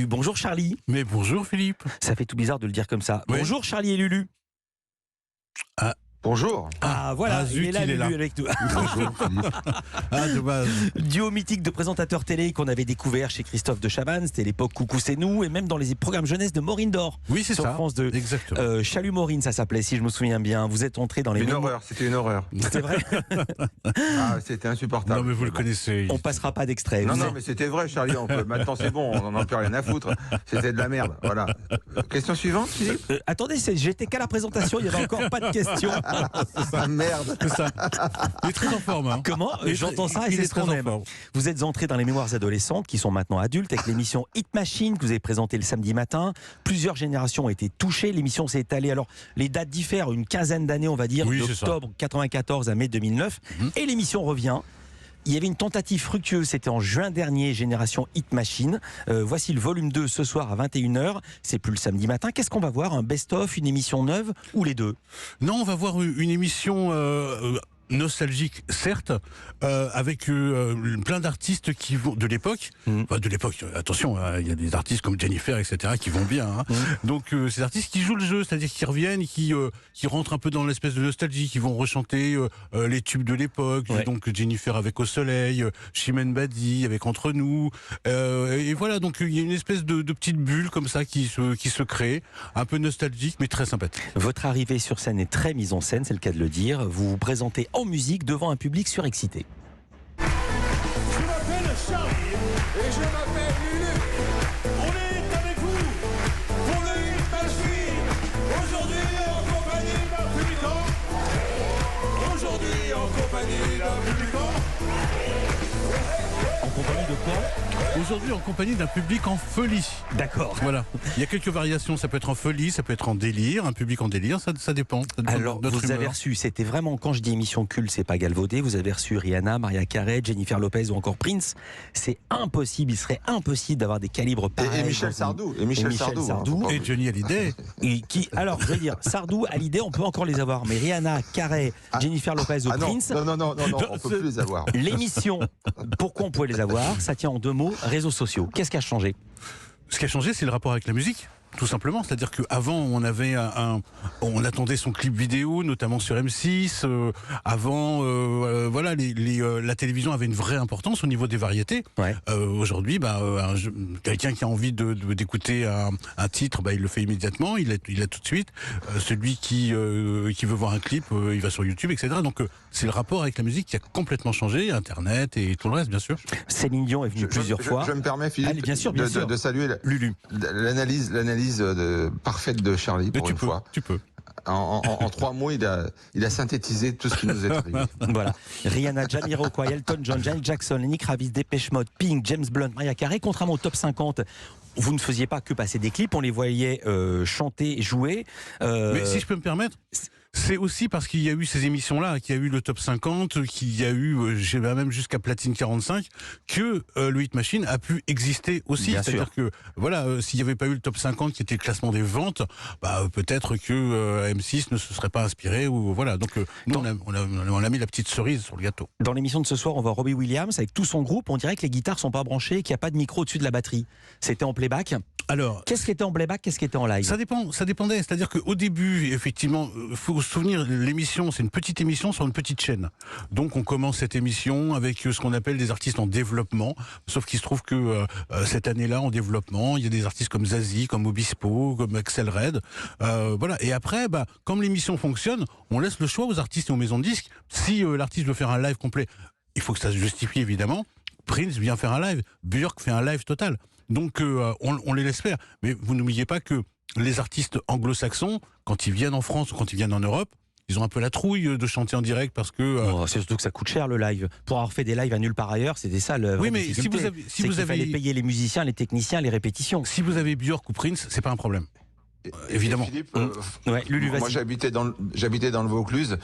Bonjour Charlie. Mais bonjour Philippe. Ça fait tout bizarre de le dire comme ça. Oui. Bonjour Charlie et Lulu. Bonjour. Ah voilà, zut, il est là il est Lulu là. avec nous. Bonjour Philippe. Ah, dommage. Duo mythique de présentateurs télé qu'on avait découvert chez Christophe de Chavannes, c'était l'époque Coucou c'est nous, et même dans les programmes jeunesse de Maureen Dor. Oui, c'est Sur ça. France 2. Exactement. Chalut Maureen, ça s'appelait, si je me souviens bien. Vous êtes entré dans les Une mémoires. horreur, c'était une horreur. C'est vrai. Ah, c'était insupportable. Non, mais vous le connaissez. On passera pas d'extrait. Non, Vous non, êtes- mais c'était vrai, Charlie. Maintenant, c'est bon, on n'en a plus rien à foutre. C'était de la merde. Voilà. Question suivante, Philippe. Attendez, j'étais qu'à la présentation, il n'y avait encore pas de questions. Ah, merde. C'est ça. Il est très en forme. Hein. Comment J'entends ça et Il c'est est ce qu'on très en aime. forme. Vous êtes entré dans les mémoires adolescentes qui sont maintenant adultes avec l'émission Hit Machine que vous avez présentée le samedi matin. Plusieurs générations ont été touchées. L'émission s'est étalée, alors les dates diffèrent, une quinzaine d'années on va dire, Oui, c'est ça. d'octobre 94 à mai 2009. Et l'émission revient. Il y avait une tentative fructueuse, c'était en juin dernier, Génération Hit Machine. Voici le volume 2 ce soir à 21h. C'est plus le samedi matin. Qu'est-ce qu'on va voir? Un best-of, une émission neuve ou les deux? Non, on va voir une émission nostalgique, certes, avec plein d'artistes qui vont de l'époque. Enfin, de l'époque, attention, hein, il y a des artistes comme Jennifer, etc., qui vont bien. Hein. Donc, ces artistes qui jouent le jeu, c'est-à-dire qui reviennent, qui rentrent un peu dans l'espèce de nostalgie, qui vont rechanter les tubes de l'époque. Ouais. Donc, Jennifer avec Au Soleil, Chimène Badi avec Entre nous. Et voilà, donc il y a une espèce de petite bulle comme ça qui se crée, un peu nostalgique, mais très sympathique. Votre arrivée sur scène est très mise en scène, c'est le cas de le dire. Vous vous présentez en musique devant un public surexcité. Je m'appelle Charlie et je m'appelle Lulu. On est avec vous pour le Hit Machine. Aujourd'hui en compagnie d'un publican. Aujourd'hui en compagnie d'un publican. En compagnie de quoi? Aujourd'hui, en compagnie d'un public en folie. D'accord. Voilà. Il y a quelques variations. Ça peut être en folie, ça peut être en délire. Un public en délire, ça dépend. Ça dépend Alors, de notre vous avez humeur. reçu, c'était vraiment, quand je dis émission culte, c'est pas galvaudé, vous avez reçu Rihanna, Maria Carey, Jennifer Lopez ou encore Prince. C'est impossible, il serait impossible d'avoir des calibres pareils. Et Michel dans une- Sardou. Et Michel Sardou. Sardou. Faut pas Et Johnny Hallyday. Et qui, alors, je veux dire, Sardou, Hallyday, on peut encore les avoir, mais Rihanna, Carey, Jennifer Lopez ou Ah non, Prince, non, on peut plus les avoir. l'émission, pourquoi on pouvait les avoir? Ça tient en deux mots, réseaux sociaux. Qu'est-ce qui a changé? Ce qui a changé, c'est le rapport avec la musique. Tout simplement, c'est-à-dire qu'avant on avait on attendait son clip vidéo, notamment sur M6. Avant, voilà, la télévision avait une vraie importance au niveau des variétés. Ouais. Aujourd'hui, quelqu'un qui a envie d'écouter un titre, il le fait immédiatement, il l'a tout de suite. Celui qui veut voir un clip, il va sur YouTube, etc. Donc c'est le rapport avec la musique qui a complètement changé, Internet et tout le reste, bien sûr. Céline Dion est venue plusieurs fois. Je me permets, Philippe, Allez, bien sûr, bien sûr. de saluer Lulu. l'analyse parfaite de Charlie Mais pour une fois. tu peux. En 3 mots, il a synthétisé tout ce qui nous est arrivé. Voilà. Rihanna, Jamiroquai, Elton John, Janet Jackson, Lenny Kravitz, Dépêche Mode, Pink, James Blunt, Mariah Carey. Contrairement au top 50, vous ne faisiez pas que passer des clips, on les voyait chanter, jouer. Mais si je peux me permettre, c'est aussi parce qu'il y a eu ces émissions-là, qu'il y a eu le top 50, qu'il y a eu, même jusqu'à Platine 45, que le Hit Machine a pu exister aussi. Bien C'est-à-dire que, voilà, s'il n'y avait pas eu le top 50 qui était le classement des ventes, peut-être que M6 ne se serait pas inspiré, ou voilà. Donc, nous, on a mis la petite cerise sur le gâteau. Dans l'émission de ce soir, on voit Robbie Williams avec tout son groupe. On dirait que les guitares sont pas branchées, qu'il n'y a pas de micro au-dessus de la batterie. C'était en playback. Alors, Qu'est-ce qui était en playback, qu'est-ce qui était en live? ça dépendait. C'est-à-dire qu'au début, effectivement, faut se souvenir, l'émission, c'est une petite émission sur une petite chaîne. Donc, on commence cette émission avec ce qu'on appelle des artistes en développement. Sauf qu'il se trouve que cette année-là, en développement, il y a des artistes comme Zazie, comme Obispo, comme Axel Red. Voilà. Et après, comme l'émission fonctionne, on laisse le choix aux artistes et aux maisons de disques. Si l'artiste veut faire un live complet, il faut que ça se justifie, évidemment. Prince vient faire un live. Björk fait un live total. Donc, on les laisse faire. Mais vous n'oubliez pas que les artistes anglo-saxons, quand ils viennent en France ou quand ils viennent en Europe, ils ont un peu la trouille de chanter en direct parce que... C'est surtout que ça coûte cher le live. Pour avoir fait des lives à nulle part ailleurs, c'était ça le. Oui, mais si vous avez fallait payer les musiciens, les techniciens, les répétitions. Si vous avez Björk ou Prince, c'est pas un problème. évidemment. Philippe, Ouais, Lulu, moi vas-y. j'habitais dans le Vaucluse.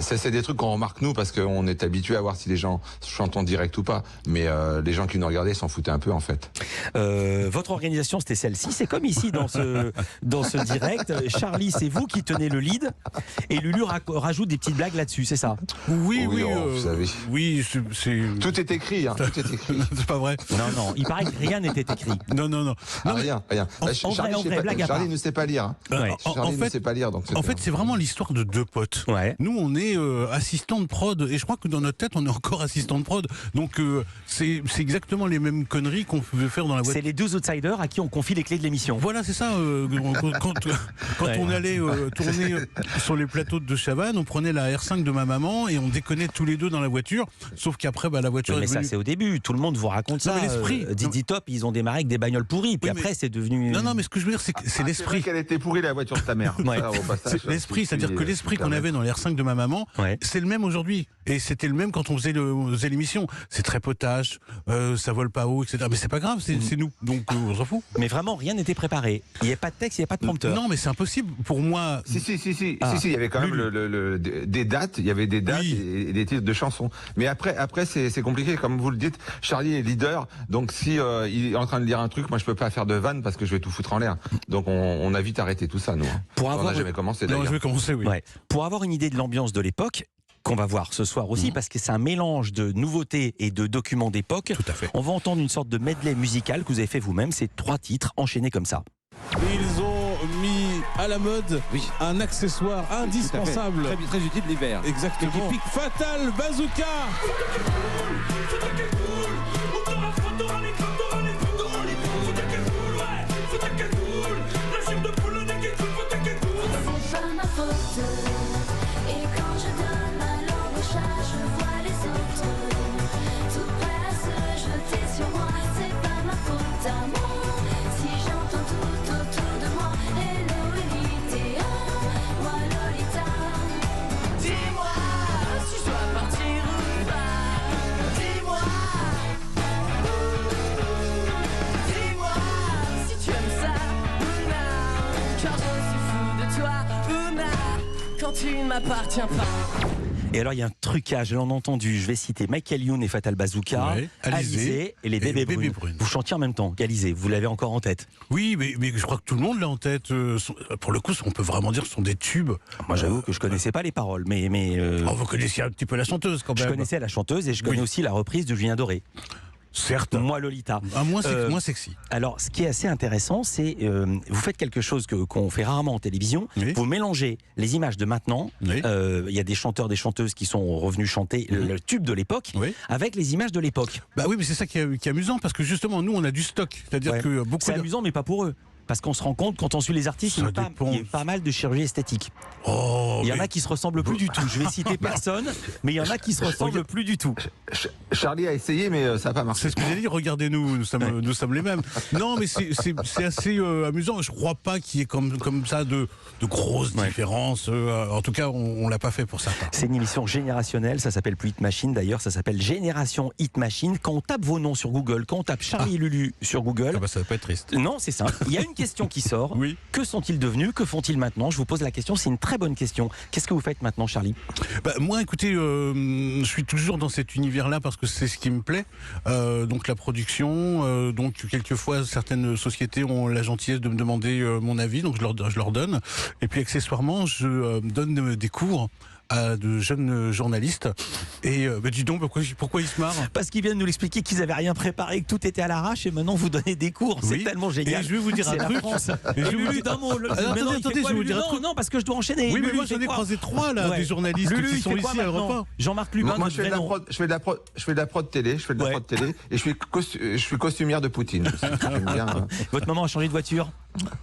C'est des trucs qu'on remarque nous parce qu'on est habitué à voir si les gens chantent en direct ou pas. Mais les gens qui nous regardaient s'en foutaient un peu en fait. Votre organisation, c'était celle-ci. C'est comme ici dans ce direct. Charlie, c'est vous qui tenez le lead. Et Lulu rajoute des petites blagues là-dessus, c'est ça? Oui, Oui, vous savez. oui, c'est Tout est écrit, hein, tout est écrit. c'est pas vrai. Non, il paraît que rien n'était écrit. Non. Ah, rien. En vrai, blague à part. Charlie ne sait pas lire. Hein. Ouais. Charlie ne sait pas lire. Donc En fait, c'est vraiment l'histoire de deux potes. Ouais. Nous, on est assistant de prod, et je crois que dans notre tête, on est encore assistant de prod. Donc, c'est exactement les mêmes conneries qu'on pouvait faire dans la voiture. C'est les deux outsiders à qui on confie les clés de l'émission. Voilà, c'est ça. Quand Ouais. on allait tourner sur les plateaux de Chavannes, on prenait la R5 de ma maman et on déconnait tous les deux dans la voiture. Sauf qu'après, la voiture Mais est ça, devenue... c'est au début. Tout le monde vous raconte ça. Non, mais l'esprit. Didi Top, ils ont démarré avec des bagnoles pourries. Puis Oui, mais- après, c'est devenu. Non, mais ce que je veux dire, c'est que c'est C'est vrai l'esprit. qu'elle était pourrie la voiture de ta mère. Ouais. Ça, au passage, C'est l'esprit, si c'est-à-dire tu- que l'esprit tu qu'on permets. avait dans les R5 de ma maman, Ouais. c'est le même aujourd'hui. Et c'était le même quand on faisait l'émission. C'est très potage, ça vole pas haut, etc. Mais c'est pas grave, c'est nous. Donc on s'en fout. Mais vraiment, rien n'était préparé. Il n'y avait pas de texte, il n'y avait pas de prompteur. Non, mais c'est impossible. Pour moi, Si, Ah. il y avait quand même des dates, il y avait des dates Oui. et des titres de chansons. Mais après c'est compliqué, comme vous le dites, Charlie est leader, donc si il est en train de lire un truc, moi je peux pas faire de vanne parce que je vais tout foutre en l'air. Donc on a vite arrêté tout ça, nous. Hein. Pour On avoir- n'a jamais commencé non, d'ailleurs. je vais commencer, oui. Ouais. Pour avoir une idée de l'ambiance de l'époque, qu'on va voir ce soir aussi, parce que c'est un mélange de nouveautés et de documents d'époque, Tout à fait. on va entendre une sorte de medley musical que vous avez fait vous-même. C'est 3 titres enchaînés comme ça. Ils ont mis à la mode un accessoire indispensable. Très utile l'hiver. Exactement. Qui pique Fatal Bazooka. C'est pas ma faute. Et quand je donne ma langue au chat, je vois les autres tout prêts à se jeter sur moi. C'est pas ma faute à moi. Si j'entends tout autour de moi, hello Elite, moi Lolita. Dis-moi si je dois partir ou pas. Dis-moi. Dis-moi si tu aimes ça ou non. Car je suis fou de toi ou non. Quand tu ne m'appartiens pas. Et alors, il y a un trucage, je l'ai entendu. Je vais citer Michael Youn et Fatal Bazooka, Ouais, Alizé Alizé et les Bébés et Bébés Brunes. Brunes. Vous chantiez en même temps qu'Alizé, vous l'avez encore en tête. Oui, mais je crois que tout le monde l'a en tête. Pour le coup, on peut vraiment dire que ce sont des tubes. Moi, j'avoue que je connaissais pas les paroles, mais Oh, vous connaissiez un petit peu la chanteuse quand je même. connaissais la chanteuse et je connais aussi la reprise de Julien Doré. Certes. Moi, Lolita. Moins sexy. Alors, ce qui est assez intéressant, c'est vous faites quelque chose qu'on fait rarement en télévision. Oui. Vous mélangez les images de maintenant. Oui. Il y a des chanteurs, des chanteuses qui sont revenus chanter le tube de l'époque Oui. avec les images de l'époque. Bah oui, mais c'est ça qui est amusant parce que justement, nous, on a du stock. C'est-à-dire Ouais. que beaucoup. C'est amusant, mais pas pour eux. Parce qu'on se rend compte, quand on suit les artistes, Ça il y a dépend. pas mal de chirurgie esthétique. Oh, Il y en mais- a qui se ressemblent plus du tout. Je vais citer personne, mais il y en a qui se ressemblent plus du tout. Charlie a essayé, mais ça n'a pas marché. C'est ce que j'ai dit, regardez-nous, nous sommes les mêmes. Non, mais c'est assez amusant. Je crois pas qu'il y ait comme ça de grosses différences. En tout cas, on l'a pas fait pour certains. C'est une émission générationnelle, ça s'appelle plus Hit Machine d'ailleurs, ça s'appelle Génération Hit Machine. Quand on tape vos noms sur Google, quand on tape Charlie et Lulu sur Google, Ah bah, ça va pas être triste. non, c'est simple. Il y a une question qui sort. Oui. Que sont-ils devenus? Que font-ils maintenant? Je vous pose la question, c'est une très bonne question. Qu'est-ce que vous faites maintenant, Charlie? Bah, moi, écoutez, je suis toujours dans cet univers-là parce que c'est ce qui me plaît. Donc la production, donc quelquefois certaines sociétés ont la gentillesse de me demander mon avis, donc je leur donne. Et puis accessoirement, je donne des cours à de jeunes journalistes. Et bah, dis donc, pourquoi ils se marrent? Parce qu'ils viennent nous l'expliquer qu'ils n'avaient rien préparé, que tout était à l'arrache et maintenant vous donnez des cours. C'est Oui. tellement génial. Et je vais vous dire un C'est la truc. France. Et je vais vous Lulu, dire- d'un mot. Alors, Mais non, il fait attendez, quoi, je vais vous Lulu? dire un Non, truc. non, parce que je dois enchaîner. Oui, mais Lulu, moi il fait j'en ai quoi? croisé 3 là, Ouais. des journalistes Lulu, qui il sont fait quoi ici à maintenant Europe 1. Jean-Marc Lubin, Moi, notre vrai nom. je fais de la prod télé, et je suis costumière de Poutine. J'aime bien, hein. Votre maman a changé de voiture?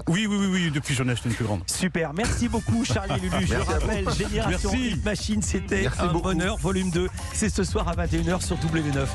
Oui, depuis j'en ai acheté une plus grande. Super, merci beaucoup Charlie et Lulu. Je Merci à vous. rappelle, Génération Merci. Hit Machine, c'était Merci un beaucoup. bonheur, volume 2. C'est ce soir à 21h sur W9.